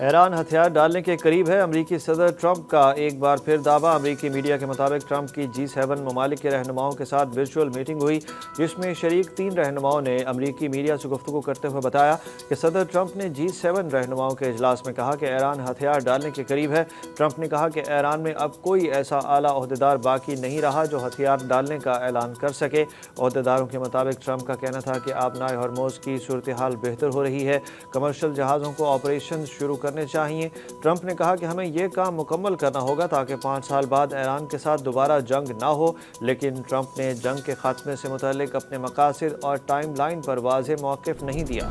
ایران ہتھیار ڈالنے کے قریب ہے، امریکی صدر ٹرمپ کا ایک بار پھر دعویٰ۔ امریکی میڈیا کے مطابق ٹرمپ کی G7 ممالک کے رہنماؤں کے ساتھ ورچوئل میٹنگ ہوئی، جس میں شریک 3 رہنماؤں نے امریکی میڈیا سے گفتگو کرتے ہوئے بتایا کہ صدر ٹرمپ نے G7 رہنماؤں کے اجلاس میں کہا کہ ایران ہتھیار ڈالنے کے قریب ہے۔ ٹرمپ نے کہا کہ ایران میں اب کوئی ایسا اعلیٰ عہدیدار باقی نہیں رہا جو ہتھیار ڈالنے کا اعلان کر سکے۔ عہدیداروں کے مطابق ٹرمپ کا کہنا تھا کہ آبنائے ہرموز کی صورتحال بہتر ہو رہی ہے، کمرشل جہازوں کو آپریشن شروع کرنے چاہیے۔ ٹرمپ نے کہا کہ ہمیں یہ کام مکمل کرنا ہوگا تاکہ 5 سال بعد ایران کے ساتھ دوبارہ جنگ نہ ہو، لیکن ٹرمپ نے جنگ کے خاتمے سے متعلق اپنے مقاصد اور ٹائم لائن پر واضح موقف نہیں دیا۔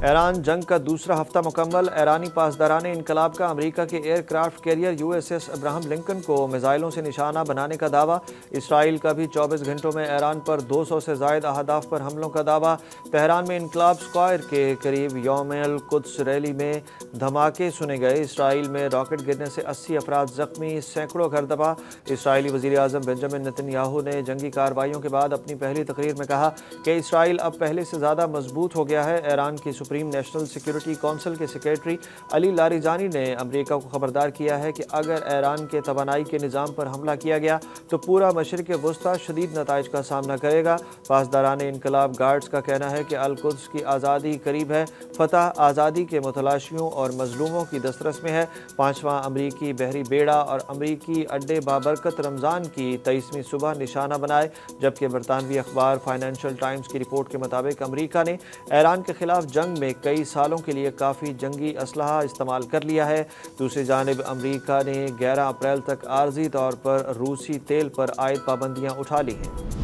ایران جنگ کا دوسرا ہفتہ مکمل، ایرانی پاسداران انقلاب کا امریکہ کے aircraft carrier USS Abraham Lincoln کو میزائلوں سے نشانہ بنانے کا دعویٰ۔ اسرائیل کا بھی 24 گھنٹوں میں ایران پر 200 سے زائد اہداف پر حملوں کا دعویٰ۔ تہران میں انقلاب اسکوائر کے قریب یوم القدس ریلی میں دھماکے سنے گئے، اسرائیل میں راکٹ گرنے سے 80 افراد زخمی، سینکڑوں گھر تباہ۔ اسرائیلی وزیر اعظم بنجامن نتن یاہو نے جنگی کارروائیوں کے بعد اپنی پہلی تقریر میں کہا کہ اسرائیل اب پہلے سے زیادہ مضبوط ہو گیا ہے۔ ایران کی سپریم نیشنل سیکیورٹی کونسل کے سیکریٹری علی لاریجانی نے امریکہ کو خبردار کیا ہے کہ اگر ایران کے توانائی کے نظام پر حملہ کیا گیا تو پورا مشرق وسطیٰ شدید نتائج کا سامنا کرے گا۔ پاسداران انقلاب گارڈز کا کہنا ہے کہ القدس کی آزادی قریب ہے، فتح آزادی کے متلاشیوں اور مظلوموں کی دسترس میں ہے۔ 5واں امریکی بحری بیڑا اور امریکی اڈے بابرکت رمضان کی 23ویں صبح نشانہ بنائے، جبکہ برطانوی اخبار فائنینشل ٹائمز کی رپورٹ کے مطابق امریکہ نے ایران کے خلاف جنگ میں کئی سالوں کے لیے کافی جنگی اسلحہ استعمال کر لیا ہے۔ دوسری جانب امریکہ نے 11 اپریل تک عارضی طور پر روسی تیل پر عائد پابندیاں اٹھا لی ہیں۔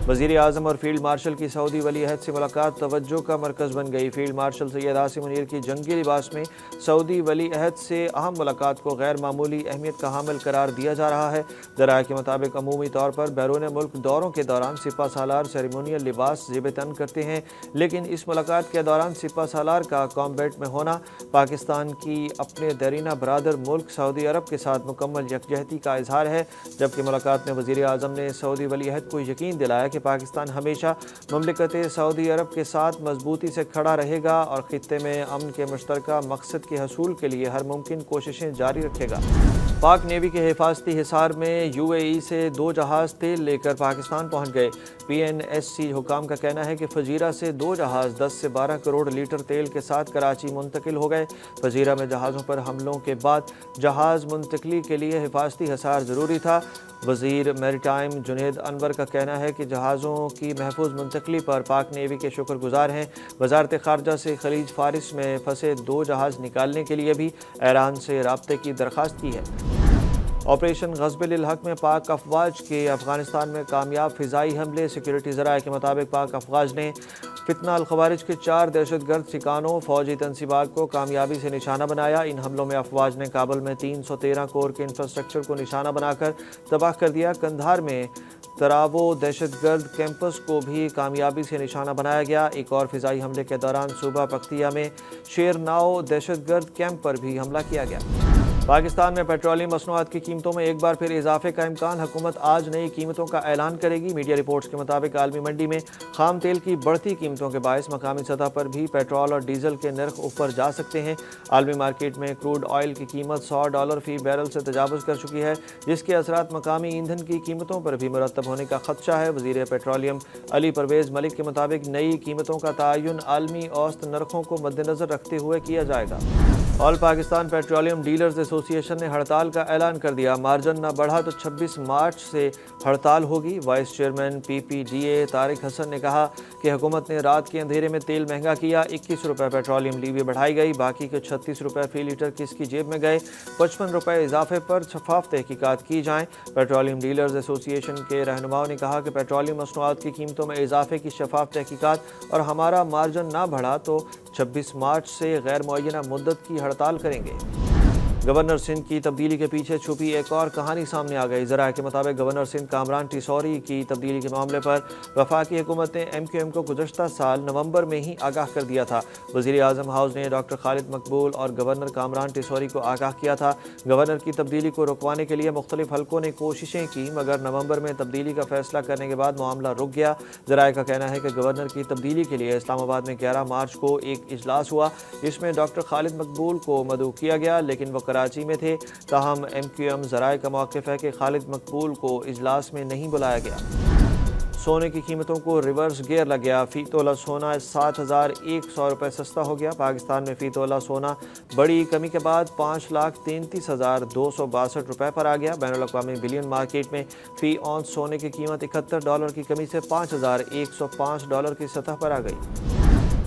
وزیر اعظم اور فیلڈ مارشل کی سعودی ولی عہد سے ملاقات توجہ کا مرکز بن گئی۔ فیلڈ مارشل سید عاصم منیر کی جنگی لباس میں سعودی ولی عہد سے اہم ملاقات کو غیر معمولی اہمیت کا حامل قرار دیا جا رہا ہے۔ ذرائع کے مطابق عمومی طور پر بیرون ملک دوروں کے دوران سپہ سالار سیریمونیل لباس زیب تن کرتے ہیں، لیکن اس ملاقات کے دوران سپہ سالار کا کامبیٹ میں ہونا پاکستان کی اپنے دیرینہ برادر ملک سعودی عرب کے ساتھ مکمل یکجہتی کا اظہار ہے۔ جبکہ ملاقات میں وزیر اعظم نے سعودی ولی عہد کو یقین دلایا کہ پاکستان ہمیشہ مملکت سعودی عرب کے ساتھ مضبوطی سے کھڑا رہے گا اور خطے میں امن کے مشترکہ مقصد کے حصول کے لیے ہر ممکن کوششیں جاری رکھے گا۔ پاک نیوی کے حفاظتی حصار میں UAE سے 2 جہاز تیل لے کر پاکستان پہنچ گئے۔ PNSC حکام کا کہنا ہے کہ فجیرہ سے 2 جہاز 10 سے 12 کروڑ لیٹر تیل کے ساتھ کراچی منتقل ہو گئے۔ فجیرہ میں جہازوں پر حملوں کے بعد جہاز منتقلی کے لیے حفاظتی حصار ضروری تھا۔ وزیر میری ٹائم جنید انور کا کہنا ہے کہ جہازوں کی محفوظ منتقلی پر پاک نیوی کے شکر گزار ہیں۔ وزارت خارجہ سے خلیج فارس میں پھنسے 2 جہاز نکالنے کے لیے بھی ایران سے رابطے کی درخواست کی ہے۔ آپریشن غصب للحق میں پاک افواج کے افغانستان میں کامیاب فضائی حملے۔ سیکیورٹی ذرائع کے مطابق پاک افواج نے فتنہ الخوارج کے 4 دہشت گرد ٹھکانوں فوجی تنصیبات کو کامیابی سے نشانہ بنایا۔ ان حملوں میں افواج نے کابل میں 313 کور کے انفراسٹرکچر کو نشانہ بنا کر تباہ کر دیا۔ قندھار میں تراوو دہشت گرد کیمپس کو بھی کامیابی سے نشانہ بنایا گیا۔ ایک اور فضائی حملے کے دوران صوبہ پکتیا میں شیرناؤ دہشت گرد کیمپ پر بھی حملہ کیا گیا۔ پاکستان میں پیٹرولیم مصنوعات کی قیمتوں میں ایک بار پھر اضافے کا امکان، حکومت آج نئی قیمتوں کا اعلان کرے گی۔ میڈیا رپورٹس کے مطابق عالمی منڈی میں خام تیل کی بڑھتی قیمتوں کے باعث مقامی سطح پر بھی پیٹرول اور ڈیزل کے نرخ اوپر جا سکتے ہیں۔ عالمی مارکیٹ میں کروڈ آئل کی قیمت $100 فی بیرل سے تجاوز کر چکی ہے، جس کے اثرات مقامی ایندھن کی قیمتوں پر بھی مرتب ہونے کا خدشہ ہے۔ وزیر پیٹرولیم علی پرویز ملک کے مطابق نئی قیمتوں کا تعین عالمی اوسط نرخوں کو مد نظر رکھتے ہوئے کیا جائے گا۔ آل پاکستان پیٹرولیم ڈیلرز ایسوسی ایشن نے ہڑتال کا اعلان کر دیا۔ مارجن نہ بڑھا تو 26 مارچ سے ہڑتال ہوگی۔ وائس چیئرمین PPDA طارق حسن نے کہا کہ حکومت نے رات کے اندھیرے میں تیل مہنگا کیا۔ 21 روپے پیٹرولیم لیوی بڑھائی گئی، باقی کے 36 روپے فی لیٹر کس کی جیب میں گئے۔ 55 روپے اضافے پر شفاف تحقیقات کی جائیں۔ پیٹرولیم ڈیلرز ایسوسی ایشن کے رہنماؤں نے کہا کہ پیٹرولیم مصنوعات کی قیمتوں میں اضافے کی شفاف تحقیقات اور ہمارا مارجن نہ بڑھا تو 26 مارچ سے غیر معینہ مدت کی ہڑتال کریں گے۔ گورنر سندھ کی تبدیلی کے پیچھے چھپی ایک اور کہانی سامنے آ گئی۔ ذرائع کے مطابق گورنر سندھ کامران ٹیسوری کی تبدیلی کے معاملے پر وفاقی حکومت نے MQM کو گزشتہ سال نومبر میں ہی آگاہ کر دیا تھا۔ وزیر اعظم ہاؤس نے ڈاکٹر خالد مقبول اور گورنر کامران ٹیسوری کو آگاہ کیا تھا۔ گورنر کی تبدیلی کو رکوانے کے لیے مختلف حلقوں نے کوششیں کی، مگر نومبر میں تبدیلی کا فیصلہ کرنے کے بعد معاملہ رک گیا۔ ذرائع کا کہنا ہے کہ گورنر کی تبدیلی کے لیے اسلام آباد میں 11 مارچ کو ایک اجلاس ہوا، جس میں ڈاکٹر خالد مقبول کو مدعو کیا گیا، لیکن وہ کراچی میں تھے۔ تاہم MQM ذرائع کا موقف ہے کہ خالد مقبول کو اجلاس میں نہیں بلایا گیا۔ سونے کی قیمتوں کو ریورس گیئر لگ گیا۔ فی تولہ سونا 7,100 روپے سستا ہو گیا۔ پاکستان میں فی تولہ سونا بڑی کمی کے بعد 5,33,262 روپے پر آ گیا۔ بین الاقوامی بلین مارکیٹ میں فی اونس سونے کی قیمت $71 کی کمی سے $5,105 کی سطح پر آ گئی۔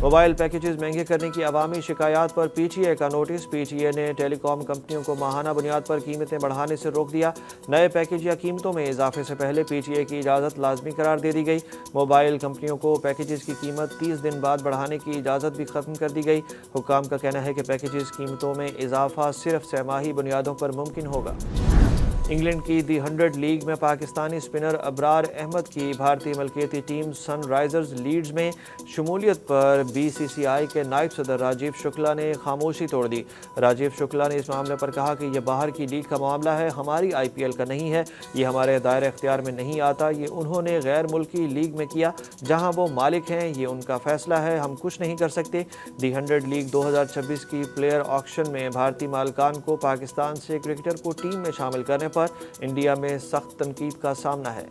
موبائل پیکیجز مہنگے کرنے کی عوامی شکایات پر PTI کا نوٹس۔ PTI نے ٹیلی کام کمپنیوں کو ماہانہ بنیاد پر قیمتیں بڑھانے سے روک دیا۔ نئے پیکیج یا قیمتوں میں اضافے سے پہلے PTI کی اجازت لازمی قرار دے دی گئی۔ موبائل کمپنیوں کو پیکیجز کی قیمت 30 دن بعد بڑھانے کی اجازت بھی ختم کر دی گئی۔ حکام کا کہنا ہے کہ پیکیجز قیمتوں میں اضافہ صرف سہ ماہی بنیادوں پر ممکن ہوگا۔ انگلینڈ کی دی 100 لیگ میں پاکستانی اسپنر ابرار احمد کی بھارتی ملکیتی ٹیم سن رائزرز لیڈز میں شمولیت پر BCCI کے نائب صدر راجیو شکلا نے خاموشی توڑ دی۔ راجیو شکلا نے اس معاملے پر کہا کہ یہ باہر کی لیگ کا معاملہ ہے، ہماری IPL کا نہیں ہے، یہ ہمارے دائرۂ اختیار میں نہیں آتا، یہ انہوں نے غیر ملکی لیگ میں کیا جہاں وہ مالک ہیں، یہ ان کا فیصلہ ہے، ہم کچھ نہیں کر سکتے۔ دی 100 لیگ 2026 کی پلیئر آکشن میں بھارتی مالکان کو پاکستان سے کرکٹر کو ٹیم میں شامل کرنے پر انڈیا میں سخت تنقید کا سامنا ہے۔